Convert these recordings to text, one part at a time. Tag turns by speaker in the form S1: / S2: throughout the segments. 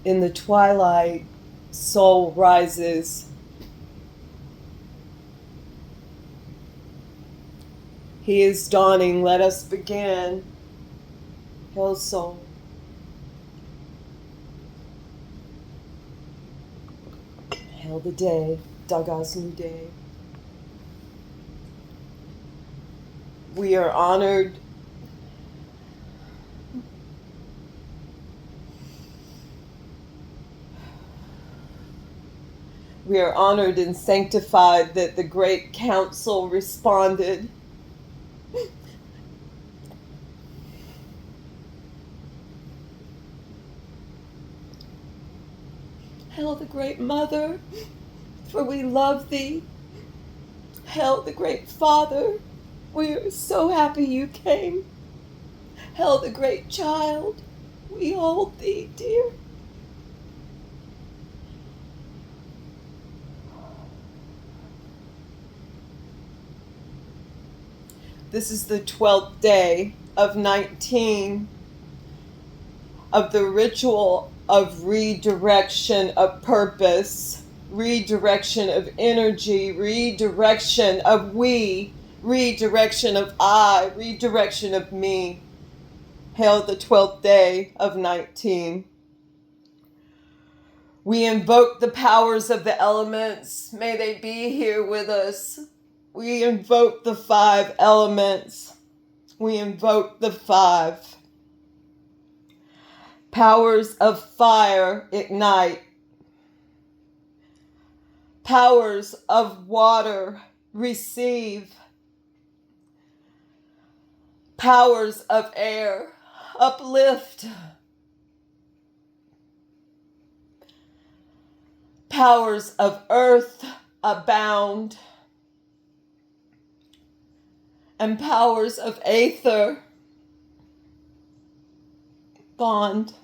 S1: In the twilight, soul rises. He is dawning. Let us begin. Hail, soul. Hail the day, Daga's new day. We are honored. We are honored and sanctified that the Great Council responded. Hail the Great Mother, for we love thee. Hail the Great Father, we are so happy you came. Hail the Great Child, we hold thee dear. This is the 12th day of 19 of the ritual of redirection of purpose, redirection of energy, redirection of we, redirection of I, redirection of me. Hail the 12th day of 19. We invoke the powers of the elements. May they be here with us. We invoke the 5 elements. We invoke the 5. Powers of fire, ignite. Powers of water, receive. Powers of air, uplift. Powers of earth, abound. And powers of aether, bond.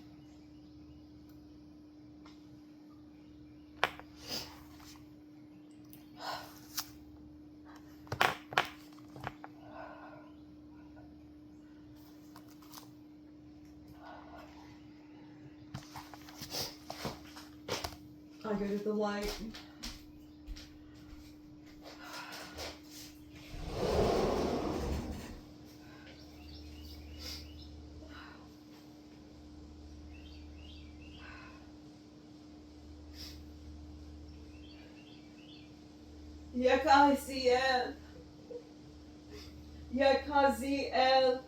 S1: I go to the light. Yakaziel. Yakaziel.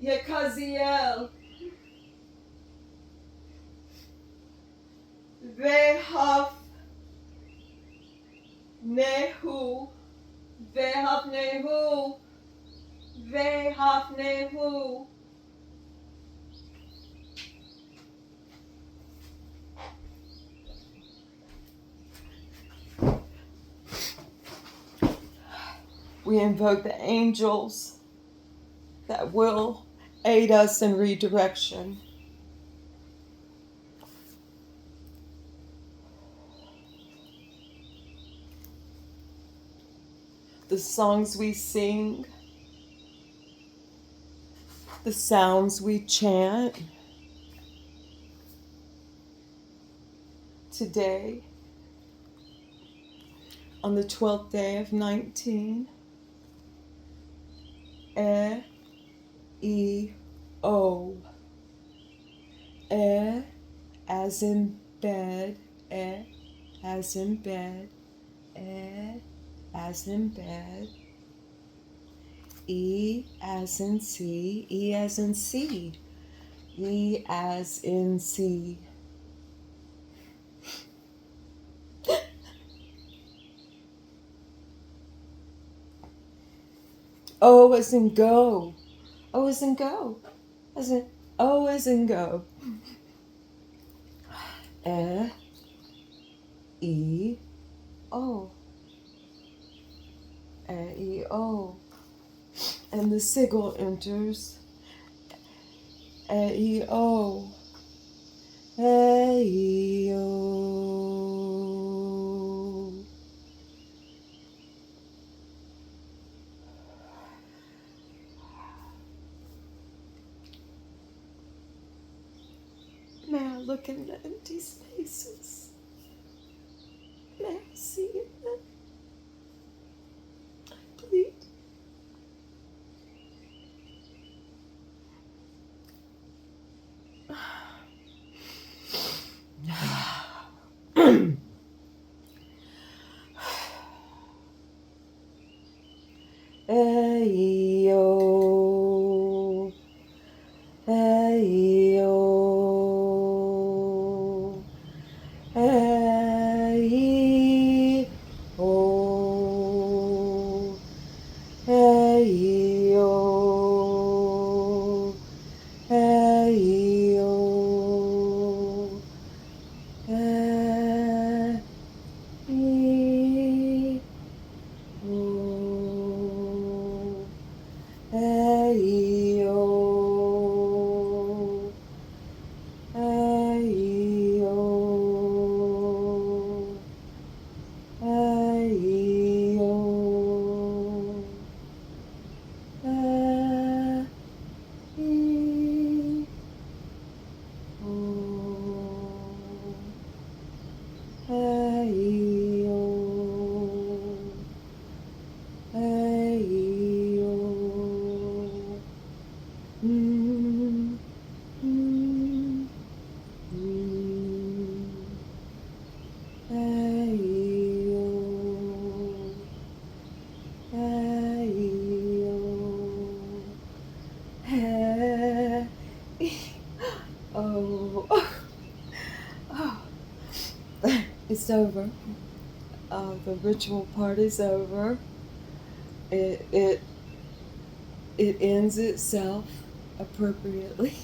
S1: Yakaziel. Vehaf Nehu. Vehaf Nehu. Vehaf Nehu. We invoke the angels that will aid us in redirection. The songs we sing, the sounds we chant. Today, on the 12th day of 19, E-E-O. As in bed, as in bed, as in bed. E as in C, E as in C, E as in C. O as in go, O as in go, as in O as in go. E-E-O. E-E-O. And the sigil enters. E-E-O. E-E-O. Marilyn. looking at empty spaces. May I see it? Please. Ayo, ayo, ayo, ayo, ayo, ayo, ayo, ayo, mm, mm, mm. Ayo, ayo, hey. Oh, oh, it's over. The ritual part is over. It it it ends itself appropriately,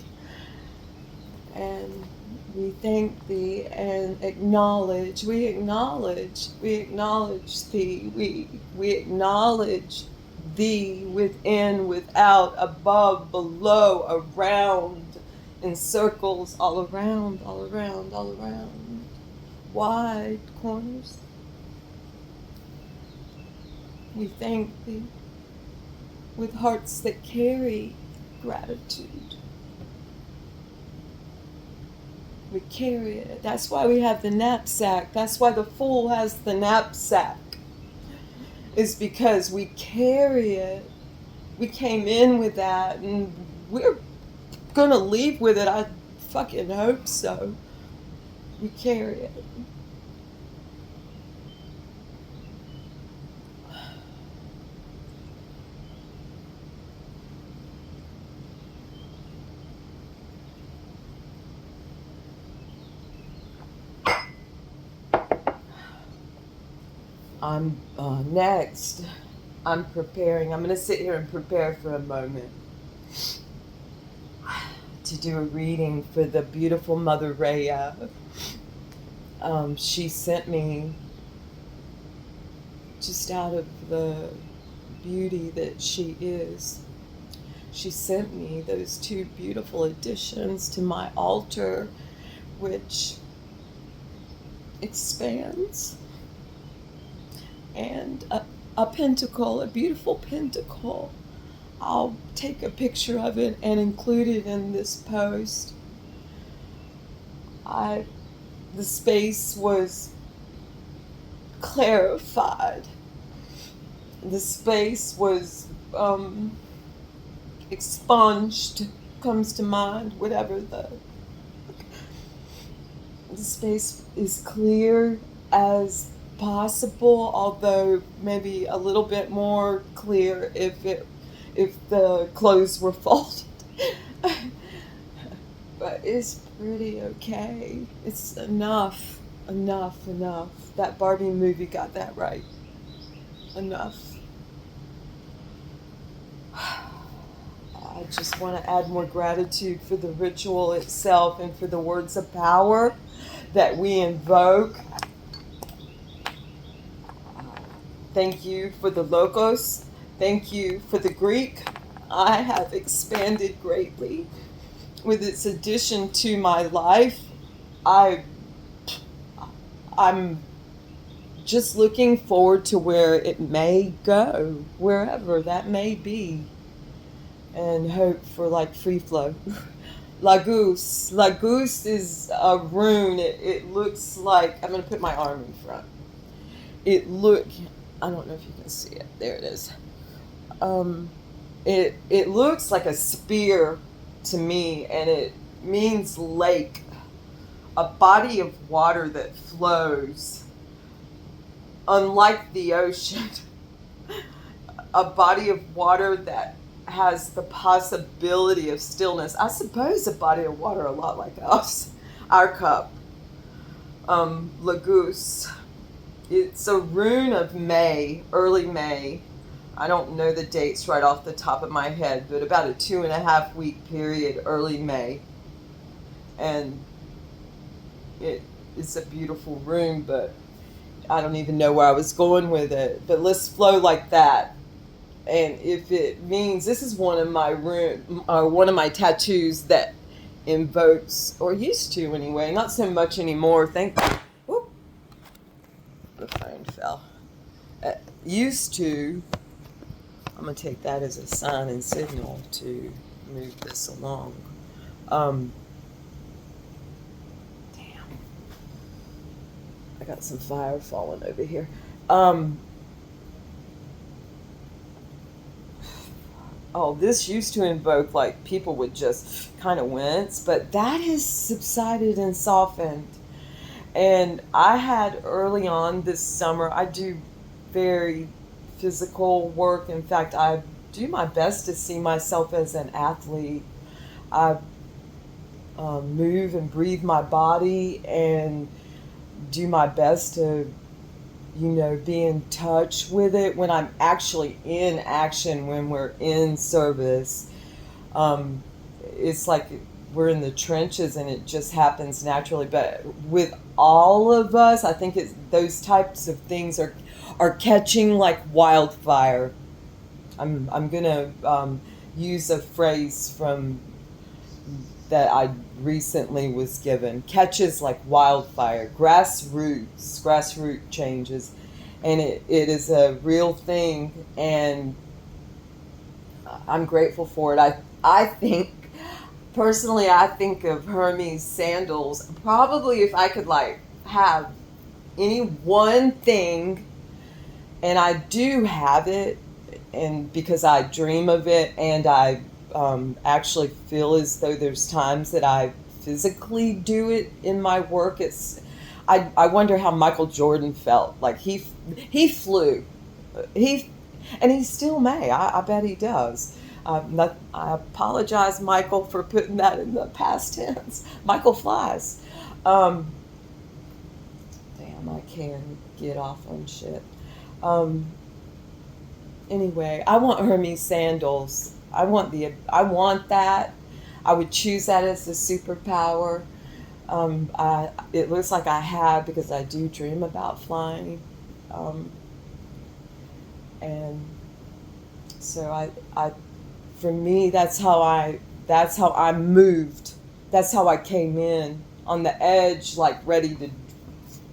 S1: and we thank thee and acknowledge. We acknowledge thee. We acknowledge thee within, without, above, below, around, in circles, all around, all around, all around, wide corners. We thank thee with hearts that carry gratitude. We carry it. That's why we have the knapsack. That's why the fool has the knapsack. Is because we carry it. We came in with that, and we're gonna leave with it. I fucking hope so. We carry it. I'm next. I'm preparing. I'm going to sit here and prepare for a moment to do a reading for the beautiful Mother Rhea. She sent me, just out of the beauty that she is, she sent me those two beautiful additions to my altar, which expands, and a pentacle, a beautiful pentacle. I'll take a picture of it and include it in this post. The space was clarified. The space was expunged, comes to mind, whatever the space is clear as possible, although maybe a little bit more clear if the clothes were folded. But it's pretty okay. It's enough. That Barbie movie got that right. Enough. I just want to add more gratitude for the ritual itself and for the words of power that we invoke. Thank you for the Logos. Thank you for the Greek. I have expanded greatly with its addition to my life. I'm just looking forward to where it may go, wherever that may be, and hope for like free flow. Laguz. Laguz is a rune. It looks like, I'm going to put my arm in front. I don't know if you can see it. There it is. It looks like a spear to me, and it means lake, a body of water that flows, unlike the ocean, a body of water that has the possibility of stillness. I suppose a body of water a lot like us, our cup. Laguz. It's a rune of May, early May. I don't know the dates right off the top of my head, but about a 2.5 week period, early May. And it's a beautiful rune, but I don't even know where I was going with it. But let's flow like that. And if it means, this is one of my tattoos that invokes, or used to anyway, not so much anymore. Whoop, the phone fell. Used to. I'm going to take that as a sign and signal to move this along. Damn. I got some fire falling over here. This used to invoke, like, people would just kind of wince, but that has subsided and softened. And I had early on this summer, I do very physical work. In fact, I do my best to see myself as an athlete. I move and breathe my body and do my best to, be in touch with it when I'm actually in action, when we're in service. It's like we're in the trenches and it just happens naturally. But with all of us, I think those types of things are catching like wildfire. I'm gonna use a phrase from that I recently was given. Catches like wildfire, grassroot changes, and it is a real thing, and I'm grateful for it. I think personally, I think of Hermes sandals. Probably if I could like have any one thing, and I do have it, and because I dream of it, and I actually feel as though there's times that I physically do it in my work. I wonder how Michael Jordan felt. Like he flew, and he still may. I bet he does. I apologize, Michael, for putting that in the past tense. Michael flies. Damn, I can't get off on shit. Anyway, I want Hermes sandals. I want that. I would choose that as a superpower. It looks like I have, because I do dream about flying. And so for me, that's how I moved. That's how I came in on the edge, like ready to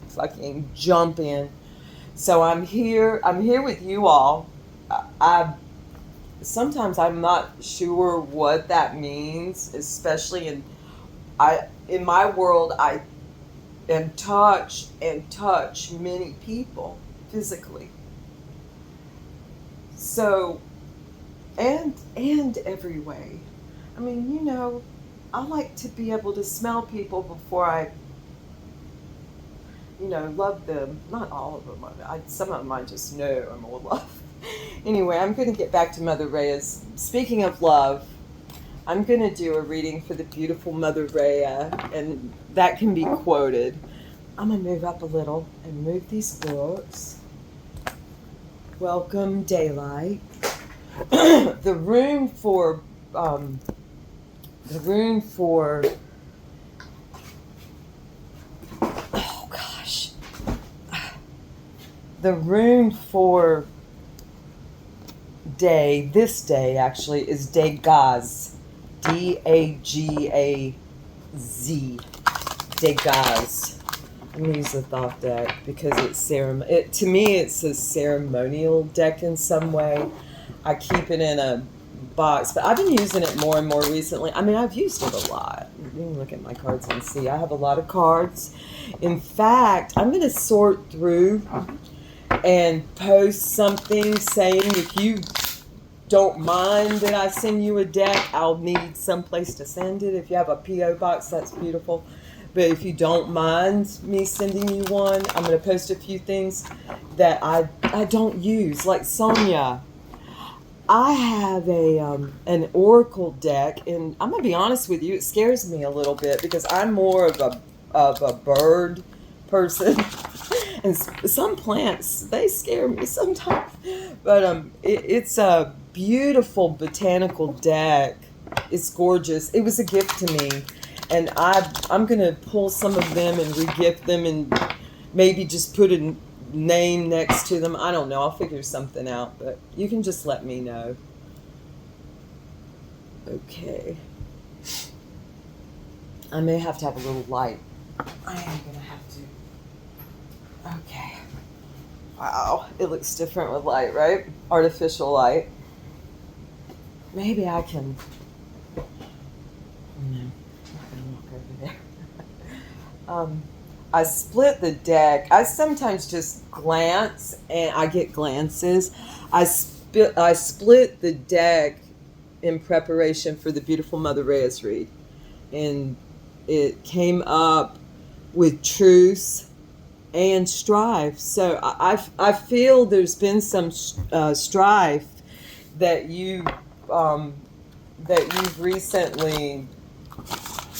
S1: fucking jump in. So I'm here with you all. Sometimes I'm not sure what that means, especially in my world. I am touch many people physically. So, and every way. I mean, I like to be able to smell people before I, love them. Not all of them. Some of them I just know I'm all love. Anyway, I'm going to get back to Mother Rhea's. Speaking of love, I'm going to do a reading for the beautiful Mother Rhea, and that can be quoted. I'm going to move up a little and move these books. Welcome, daylight. The rune for this day actually is Dagaz. D-A-G-A-Z. Dagaz. I'm going to use the thought deck because to me it's a ceremonial deck in some way. I keep it in a box, but I've been using it more and more recently. I mean, I've used it a lot. You can look at my cards and see I have a lot of cards. In fact, I'm going to sort through and post something saying if you don't mind that I send you a deck, I'll need someplace to send it. If you have a P.O. box, that's beautiful. But if you don't mind me sending you one, I'm going to post a few things that I don't use. Like Sonia, I have an Oracle deck, and I'm going to be honest with you, it scares me a little bit because I'm more of a bird person. And some plants, they scare me sometimes. But it's a beautiful botanical deck. It's gorgeous. It was a gift to me. And I'm going to pull some of them and re-gift them and maybe just put a name next to them. I don't know. I'll figure something out. But you can just let me know. Okay. I may have to have a little light. I am going to have to. Okay. Wow. It looks different with light, right? Artificial light. Maybe I can. No. I split the deck. I sometimes just glance, and I get glances. I split the deck in preparation for the beautiful Mother Reyes read, and it came up with truce and strife. So I feel there's been some strife that you've recently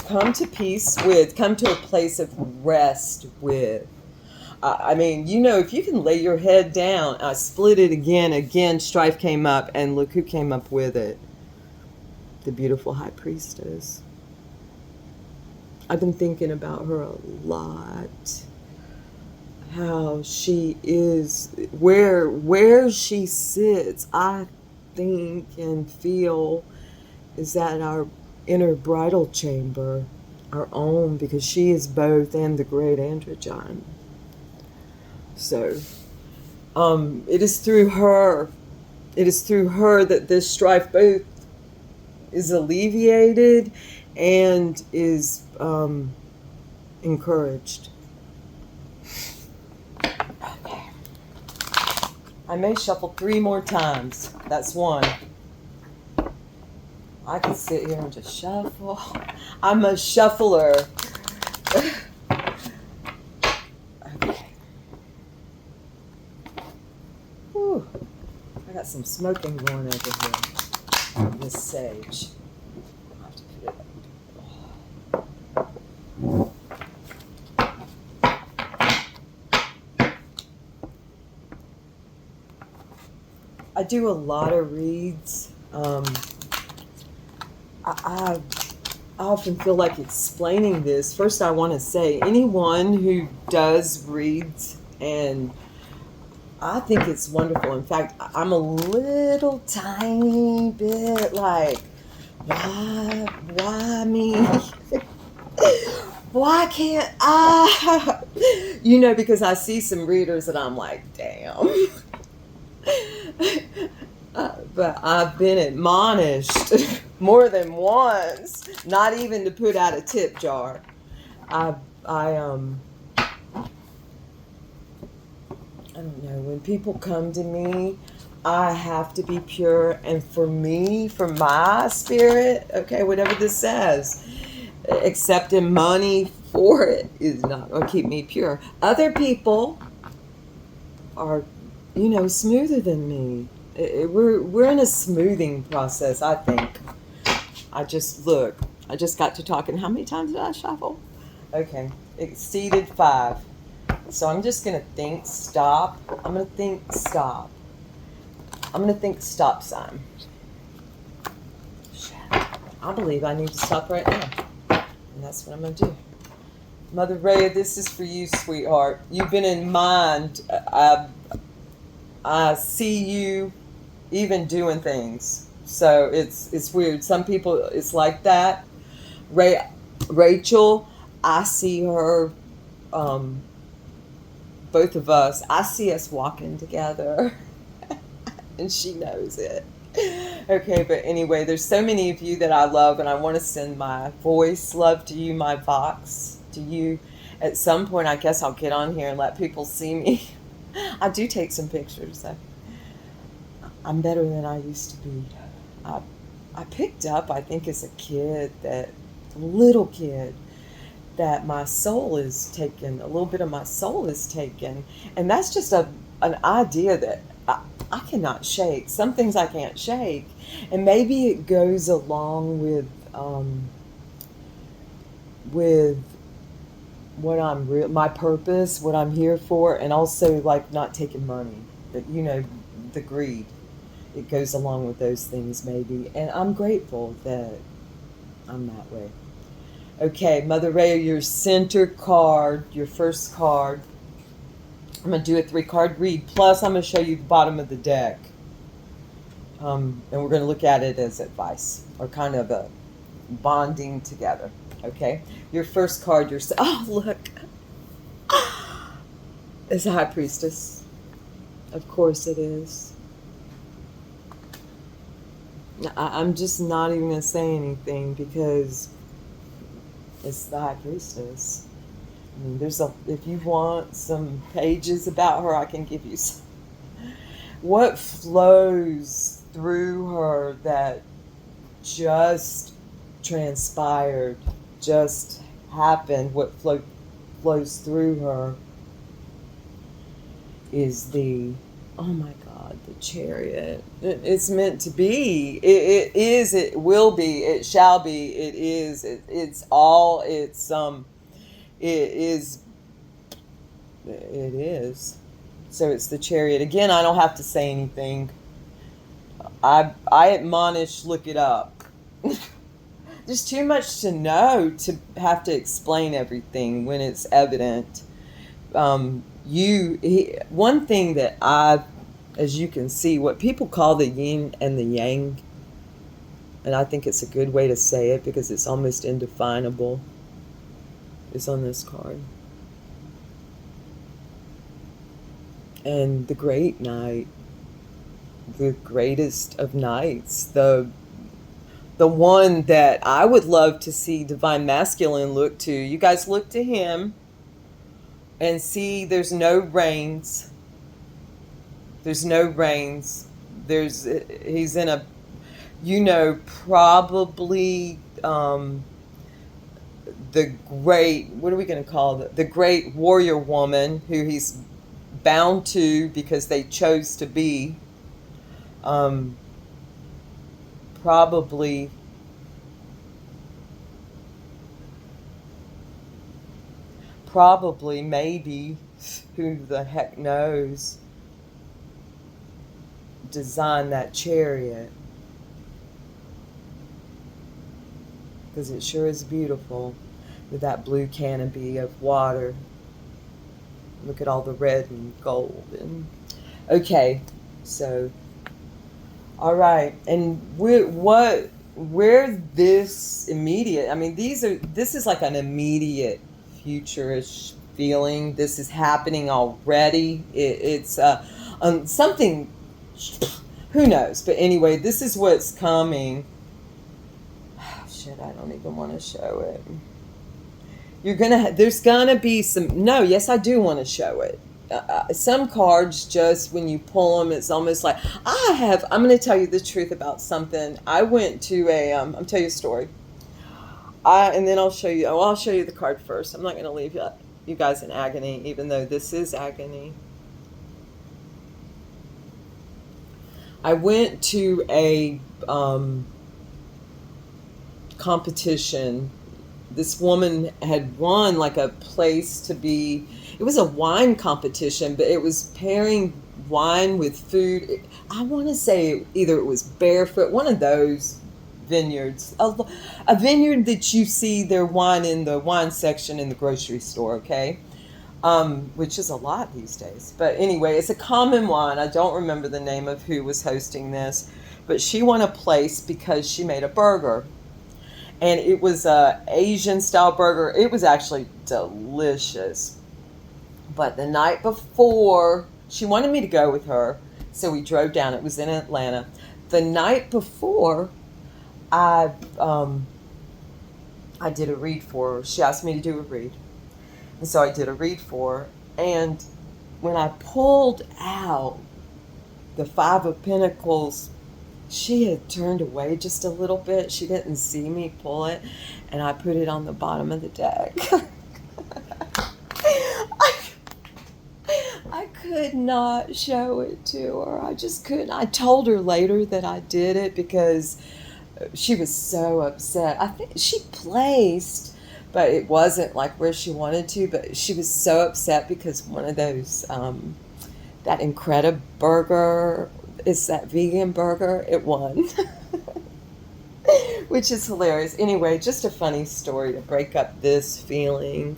S1: come to peace with, come to a place of rest with. I mean, if you can lay your head down, I split it again, strife came up, and look who came up with it. The beautiful High Priestess. I've been thinking about her a lot. How she is, where she sits, I think and feel is that our inner bridal chamber, our own, because she is both and the great androgyne. So it is through her that this strife both is alleviated and is encouraged. Okay. I may shuffle 3 more times. That's one. I can sit here and just shuffle. I'm a shuffler. Okay. Whew. I got some smoking going over here. This sage. I'll have to put it up. I do a lot of reads. I often feel like explaining this. First, I want to say anyone who does reads, and I think it's wonderful. In fact, I'm a little tiny bit like, why me? Why can't I? Because I see some readers and I'm like, damn. But I've been admonished more than once, not even to put out a tip jar. I don't know, when people come to me, I have to be pure, and for me, for my spirit, okay, whatever this says, accepting money for it is not going to keep me pure. Other people are, smoother than me. We're in a smoothing process, I think. I just got to talking. How many times did I shuffle? Okay, exceeded 5. So I'm just going to think stop. I'm going to think stop. I'm going to think stop sign. Shit. I believe I need to stop right now. And that's what I'm going to do. Mother Rhea, this is for you, sweetheart. You've been in mind. I see you even doing things. So it's weird. Some people, it's like that. Rachel, I see her, both of us, I see us walking together. And she knows it. Okay, but anyway, there's so many of you that I love, and I want to send my voice love to you, my Vox to you. At some point, I guess I'll get on here and let people see me. I do take some pictures. I'm better than I used to be. I, I picked up, I think, as a kid, that little kid, that my soul is taken, a little bit of my soul is taken. And that's just an idea that I cannot shake. Some things I can't shake. And maybe it goes along with what my purpose, what I'm here for, and also like not taking money. But the greed. It goes along with those things maybe. And I'm grateful that I'm that way. Okay, Mother Ray, your center card, your first card. I'm going to do a 3-card read. Plus, I'm going to show you the bottom of the deck. And we're going to look at it as advice, or kind of a bonding together. Okay? Your first card, oh, look. It's a High Priestess. Of course it is. I'm just not even going to say anything because it's the High Priestess. I mean, if you want some pages about her, I can give you some. What flows through her that just transpired, just happened, what flows through her is oh my God, the Chariot. It's meant to be. It is, it will be, it shall be, it is, it is. So it's the Chariot. Again, I don't have to say anything. I admonish, look it up. There's too much to know to have to explain everything when it's evident. One thing that as you can see, what people call the yin and the yang, and I think it's a good way to say it because it's almost indefinable, is on this card. And the great night, the greatest of nights, the one that I would love to see Divine Masculine look to. You guys look to him and see there's no reins. There's no reins. He's in a, probably the great, what are we going to call it? The great warrior woman who he's bound to because they chose to be. Probably maybe, who the heck knows, designed that chariot, because it sure is beautiful with that blue canopy of water. Look at all the red and gold. Okay, so all right, and where this immediate, I mean, this is like an immediate futurish feeling. This is happening already. It's something, who knows, but anyway, this is what's coming. Oh, shit, I don't even want to show it. There's gonna be some, no, yes, I do want to show it. Some cards, just when you pull them, it's almost like I'm going to tell you the truth about something. I went to I'll tell you a story. And then I'll show you the card first. I'm not going to leave you guys in agony, even though this is agony. I went to a competition. This woman had won like a place to be. It was a wine competition, but it was pairing wine with food. I want to say either it was Barefoot, one of those vineyards, a vineyard that you see their wine in the wine section in the grocery store, okay? Which is a lot these days. But anyway, it's a common wine. I don't remember the name of who was hosting this, but she won a place because she made a burger. And it was a Asian style burger. It was actually delicious. But the night before, she wanted me to go with her, so we drove down. It was in Atlanta. the night before, I I did a read for her. She asked me to do a read, and so I did a read for her. And when I pulled out the Five of Pentacles, she had turned away just a little bit. She didn't see me pull it, and I put it on the bottom of the deck. I could not show it to her. I just couldn't. I told her later that I did it because she was so upset. I think she placed, but it wasn't like where she wanted to. But she was so upset because one of those, that Incrediburger burger, is that vegan burger, it won. Which is hilarious. Anyway, just a funny story to break up this feeling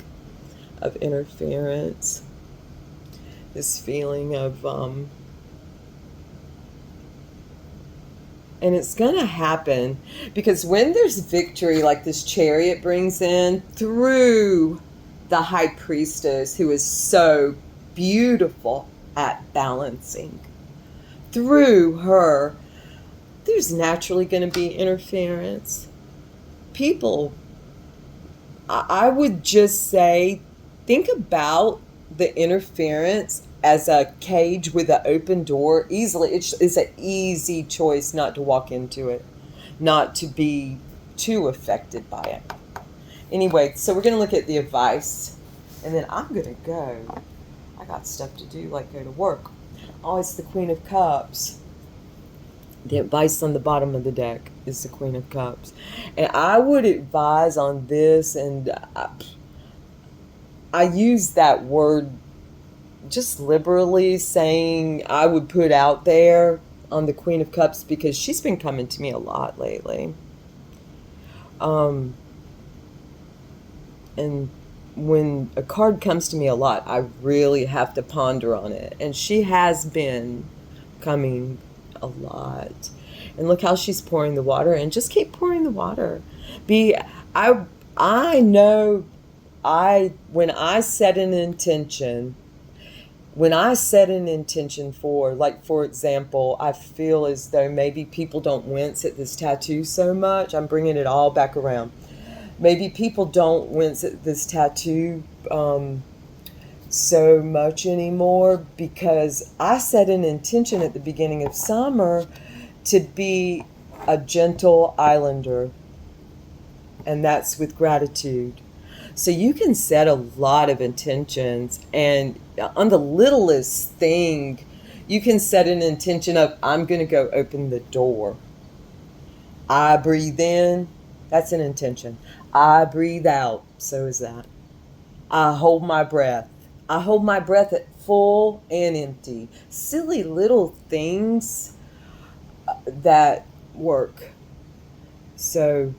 S1: of interference. This feeling of, and it's going to happen because when there's victory, like this Chariot brings in through the High Priestess, who is so beautiful at balancing, through her, there's naturally going to be interference. People, I would just say, think about the interference as a cage with an open door. Easily, it's an easy choice not to walk into it, not to be too affected by it. Anyway, so we're going to look at the advice, and then I'm going to go. I got stuff to do, like go to work. Oh, it's the Queen of Cups. The advice on the bottom of the deck is the Queen of Cups. And I would advise on this, and I use that word just liberally, saying I would put out there on the Queen of Cups because she's been coming to me a lot lately. And when a card comes to me a lot, I really have to ponder on it. And she has been coming a lot. And look how she's pouring the water, and just keep pouring the water. I know when I set an intention for, like, for example, I feel as though maybe people don't wince at this tattoo so much. I'm bringing it all back around. Maybe people don't wince at this tattoo so much anymore because I set an intention at the beginning of summer to be a gentle islander, and that's with gratitude. So you can set a lot of intentions, and on the littlest thing, you can set an intention of, I'm going to go open the door. I breathe in, that's an intention. I breathe out, so is that. I hold my breath. I hold my breath at full and empty. Silly little things that work. So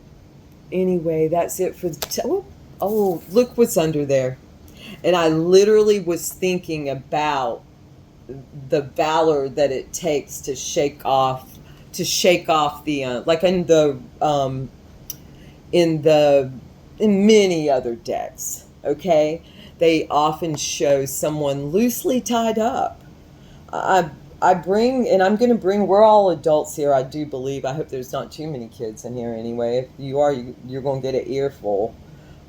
S1: anyway, that's it for the oh, look what's under there. And I literally was thinking about the valor that it takes to shake off the like in many other decks, okay? They often show someone loosely tied up. I bring, and I'm going to bring, we're all adults here, I do believe. I hope there's not too many kids in here anyway. If you are, you're going to get an earful.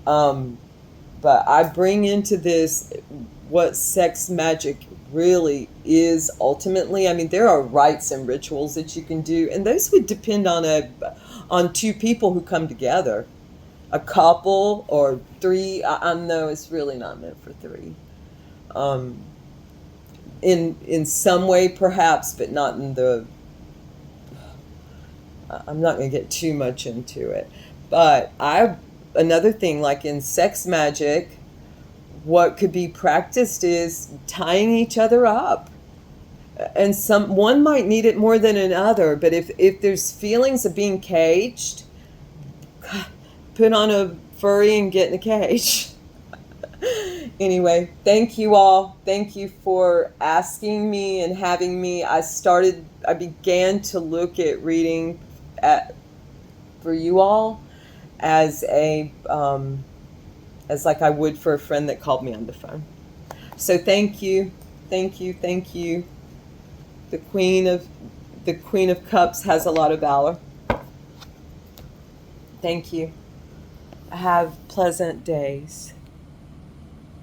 S1: But I bring into this what sex magic really is ultimately. I mean, there are rites and rituals that you can do, and those would depend on two people who come together. A couple or three. I know it's really not meant for three. In some way perhaps, but not in the, I'm not going to get too much into it. But another thing, like in sex magic, what could be practiced is tying each other up. And one might need it more than another, but if there's feelings of being caged, put on a furry and get in a cage. Anyway, thank you all. Thank you for asking me and having me. I began to look at reading for you all as as like I would for a friend that called me on the phone. So thank you. Thank you. Thank you. The Queen of The Queen of Cups has a lot of valor. Thank you. Have pleasant days.